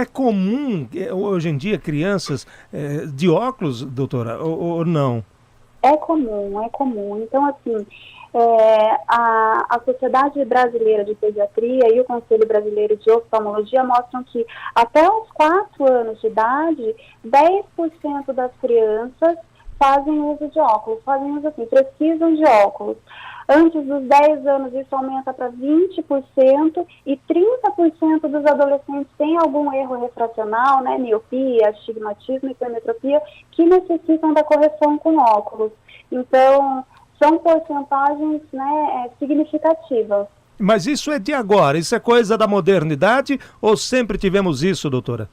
É comum hoje em dia crianças de óculos, doutora, ou não? É comum, é comum. Então, assim, a Sociedade Brasileira de Pediatria e o Conselho Brasileiro de Oftalmologia mostram que até os 4 anos de idade, 10% das crianças fazem uso de óculos, fazem uso assim, precisam de óculos. Antes dos 10 anos, isso aumenta para 20% e 30% dos adolescentes têm algum erro refracional, né, miopia, astigmatismo, hipermetropia, que necessitam da correção com óculos. Então, são porcentagens, né, significativas. Mas isso é de agora, isso é coisa da modernidade ou sempre tivemos isso, doutora?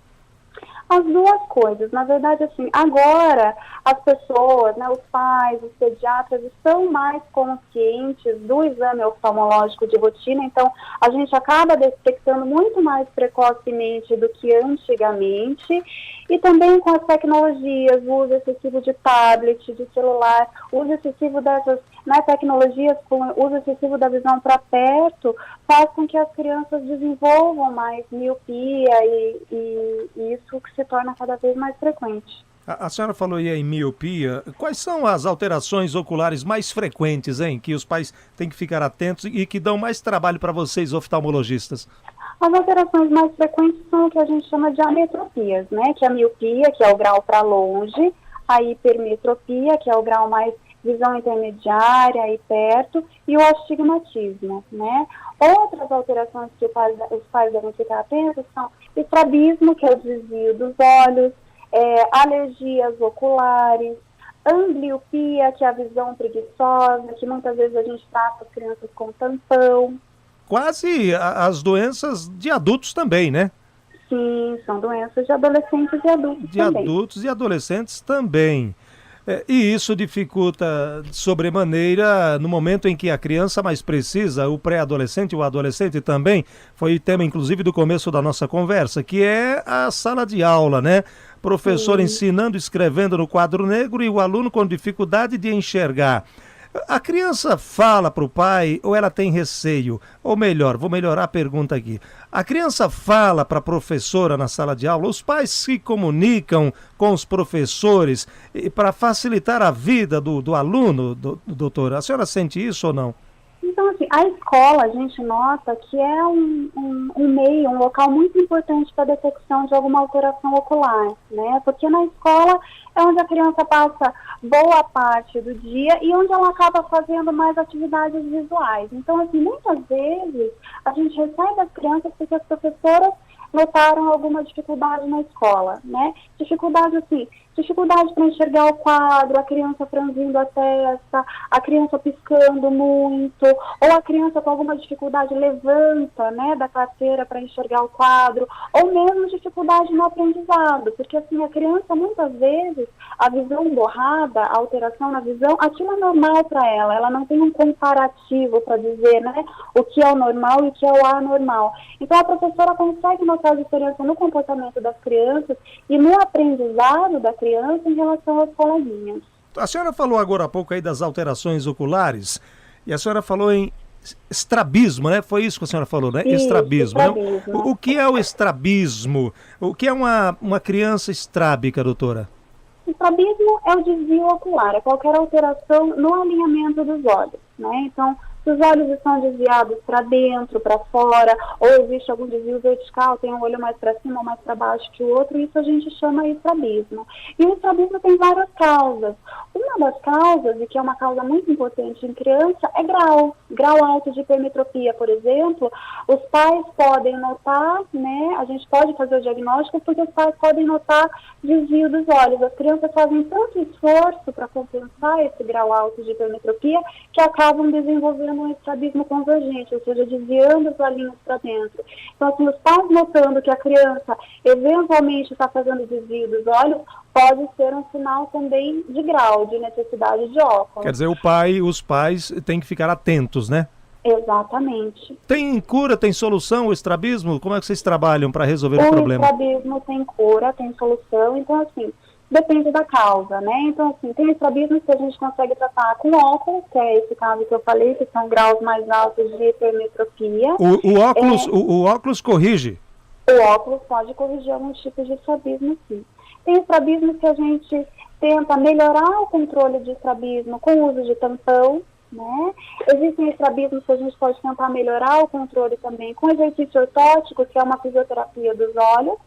As duas coisas. Na verdade, assim, agora as pessoas, né, os pais, os pediatras estão mais conscientes do exame oftalmológico de rotina, então a gente acaba detectando muito mais precocemente do que antigamente, e também com as tecnologias, o uso excessivo de tablet, de celular, o uso excessivo dessas, né, tecnologias com o uso excessivo da visão para perto, faz com que as crianças desenvolvam mais miopia e isso que se torna cada vez mais frequente. A senhora falou aí em miopia. Quais são as alterações oculares mais frequentes, hein? Que os pais têm que ficar atentos e que dão mais trabalho para vocês, oftalmologistas? As alterações mais frequentes são o que a gente chama de ametropias, né? Que é a miopia, que é o grau para longe, a hipermetropia, que é o grau mais visão intermediária e perto, e o astigmatismo, né? Outras alterações que os pais devem ficar atentos são estrabismo, que é o desvio dos olhos, alergias oculares, ambliopia, que é a visão preguiçosa, que muitas vezes a gente trata as crianças com tampão. Quase as doenças de adultos também, né? Sim, são doenças de adolescentes e adultos De também. adultos e adolescentes também. E isso dificulta sobremaneira no momento em que a criança mais precisa, o pré-adolescente, o adolescente também, foi tema inclusive do começo da nossa conversa, que é a sala de aula, né? Professor Sim. ensinando, escrevendo no quadro negro e o aluno com dificuldade de enxergar. A criança fala para o pai ou ela tem receio? Ou melhor, vou melhorar a pergunta aqui. A criança fala para a professora na sala de aula? Os pais se comunicam com os professores para facilitar a vida do aluno, doutora? A senhora sente isso ou não? Então, assim, a escola, a gente nota que é um meio, um local muito importante para a detecção de alguma alteração ocular, né? Porque na escola é onde a criança passa boa parte do dia e onde ela acaba fazendo mais atividades visuais. Então, assim, muitas vezes a gente recebe as crianças porque as professoras notaram alguma dificuldade na escola, né? Dificuldade, assim, dificuldade para enxergar o quadro, a criança franzindo a testa, a criança piscando muito, ou a criança com alguma dificuldade levanta, né, da carteira para enxergar o quadro, ou mesmo dificuldade no aprendizado, porque assim, a criança muitas vezes, a visão borrada, a alteração na visão, aquilo é normal para ela não tem um comparativo para dizer, né, o que é o normal e o que é o anormal. Então a professora consegue notar a diferença no comportamento das crianças e no aprendizado da criança em relação aos coleguinhas. A senhora falou agora há pouco aí das alterações oculares e a senhora falou em estrabismo, né? Foi isso que a senhora falou, né? Isso, Estrabismo, né? O estrabismo. que é o estrabismo? O que é uma criança estrábica, doutora? O estrabismo é o desvio ocular, é qualquer alteração no alinhamento dos olhos, né? Então, se os olhos estão desviados para dentro, para fora, ou existe algum desvio vertical, tem um olho mais para cima ou mais para baixo que o outro, isso a gente chama de estrabismo. E o estrabismo tem várias causas. Uma das causas, e que é uma causa muito importante em criança, é grau alto de hipermetropia, por exemplo. Os pais podem notar, né, a gente pode fazer o diagnóstico porque os pais podem notar desvio dos olhos. As crianças fazem tanto esforço para compensar esse grau alto de hipermetropia que acabam desenvolvendo um estrabismo convergente, ou seja, desviando os olhinhos para dentro. Então, assim, os pais notando que a criança eventualmente está fazendo desvio dos olhos, pode ser um sinal também de grau, de necessidade de Quer óculos. dizer, os pais têm que ficar atentos, né? Exatamente. Tem cura, tem solução o estrabismo? Como é que vocês trabalham para resolver o O problema? estrabismo tem cura, tem solução, então, assim, depende da causa, né? Então, assim, tem estrabismos que a gente consegue tratar com óculos, que é esse caso que eu falei, que são graus mais altos de hipermetropia. O óculos, É, o óculos corrige. O óculos pode corrigir alguns tipos de estrabismo, sim. Tem estrabismo que a gente tenta melhorar o controle de estrabismo com o uso de tampão, né? Existem estrabismos que a gente pode tentar melhorar o controle também com exercício ortótico, que é uma fisioterapia dos olhos.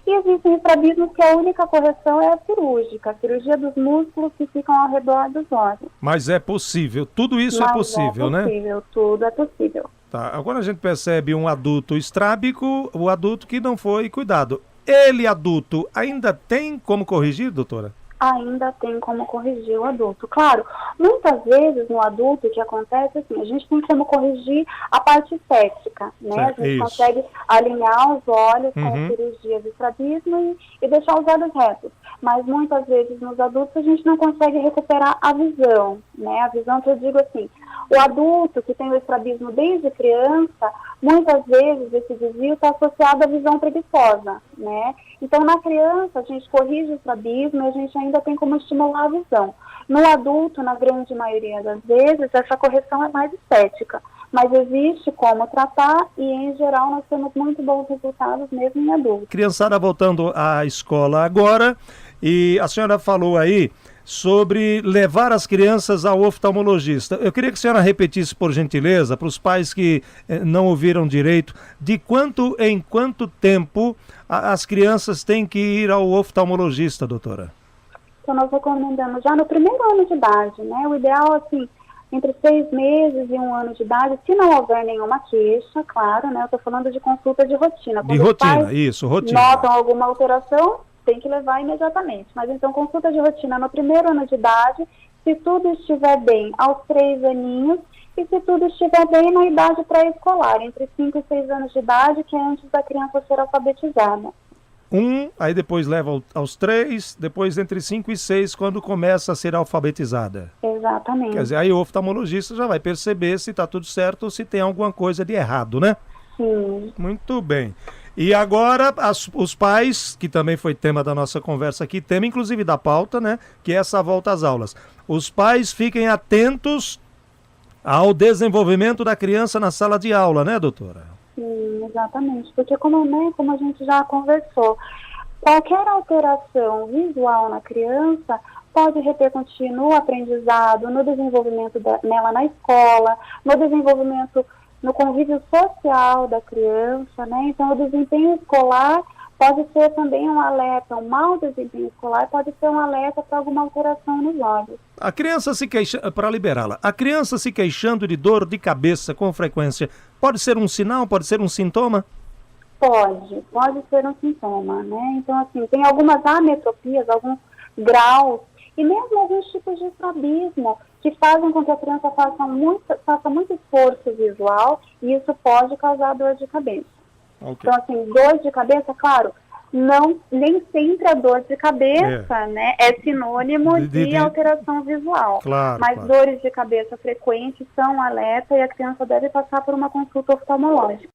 E existem estrabismos que a única correção é a cirurgia dos músculos que ficam ao redor dos olhos. Mas é possível, tudo isso é possível, né? É possível, tudo é possível. Tá. Agora a gente percebe um adulto estrábico, o adulto que não foi cuidado. Ele, adulto, ainda tem como corrigir, doutora? Ainda tem como corrigir o adulto. Claro, muitas vezes no adulto o que acontece assim, a gente tem como corrigir a parte estética, né? A gente consegue alinhar os olhos com cirurgia de estrabismo e deixar os olhos retos. Mas muitas vezes nos adultos a gente não consegue recuperar a visão, né? A visão que eu digo assim, o adulto que tem o estrabismo desde criança, muitas vezes esse desvio está associado à visão preguiçosa, né? Então, na criança, a gente corrige o estrabismo e a gente ainda tem como estimular a visão. No adulto, na grande maioria das vezes, essa correção é mais estética, mas existe como tratar e, em geral, nós temos muito bons resultados mesmo em adultos. Criançada voltando à escola agora, e a senhora falou aí sobre levar as crianças ao oftalmologista. Eu queria que a senhora repetisse, por gentileza, para os pais que não ouviram direito, de quanto em quanto tempo as crianças têm que ir ao oftalmologista, doutora? Então, nós recomendamos já no primeiro ano de idade, né? O ideal, assim, entre 6 meses e 1 ano de idade, se não houver nenhuma queixa, claro, né? Eu estou falando de consulta de rotina. Quando de rotina, isso, rotina. Notam alguma alteração, tem que levar imediatamente. Mas então, consulta de rotina no primeiro ano de idade, se tudo estiver bem aos 3 aninhos, e se tudo estiver bem na idade pré-escolar, entre 5 e 6 anos de idade, que é antes da criança ser alfabetizada. Aí depois leva aos 3, depois entre 5 e 6, quando começa a ser alfabetizada. Exatamente. Quer dizer, aí o oftalmologista já vai perceber se está tudo certo ou se tem alguma coisa de errado, né? Sim. Muito bem. E agora, os pais, que também foi tema da nossa conversa aqui, tema inclusive da pauta, né? Que é essa volta às aulas. Os pais fiquem atentos ao desenvolvimento da criança na sala de aula, né, doutora? Sim, exatamente. Porque como a gente já conversou, qualquer alteração visual na criança pode repercutir no aprendizado, no desenvolvimento nela na escola, no desenvolvimento no convívio social da criança, né? Então, o desempenho escolar pode ser também um alerta, um mau desempenho escolar pode ser um alerta para alguma alteração nos olhos. A criança se queixando, para liberá-la, a criança se queixando de dor de cabeça com frequência, pode ser um sinal, pode ser um sintoma? Pode ser um sintoma, né? Então, assim, tem algumas ametropias, alguns graus, e mesmo alguns tipos de estrabismo que fazem com que a criança faça muito esforço visual, e isso pode causar dor de cabeça. Okay. Então, assim, dor de cabeça, claro, nem sempre a dor de cabeça, né, é sinônimo de alteração visual. Claro, mas dores de cabeça frequentes são um alerta e a criança deve passar por uma consulta oftalmológica.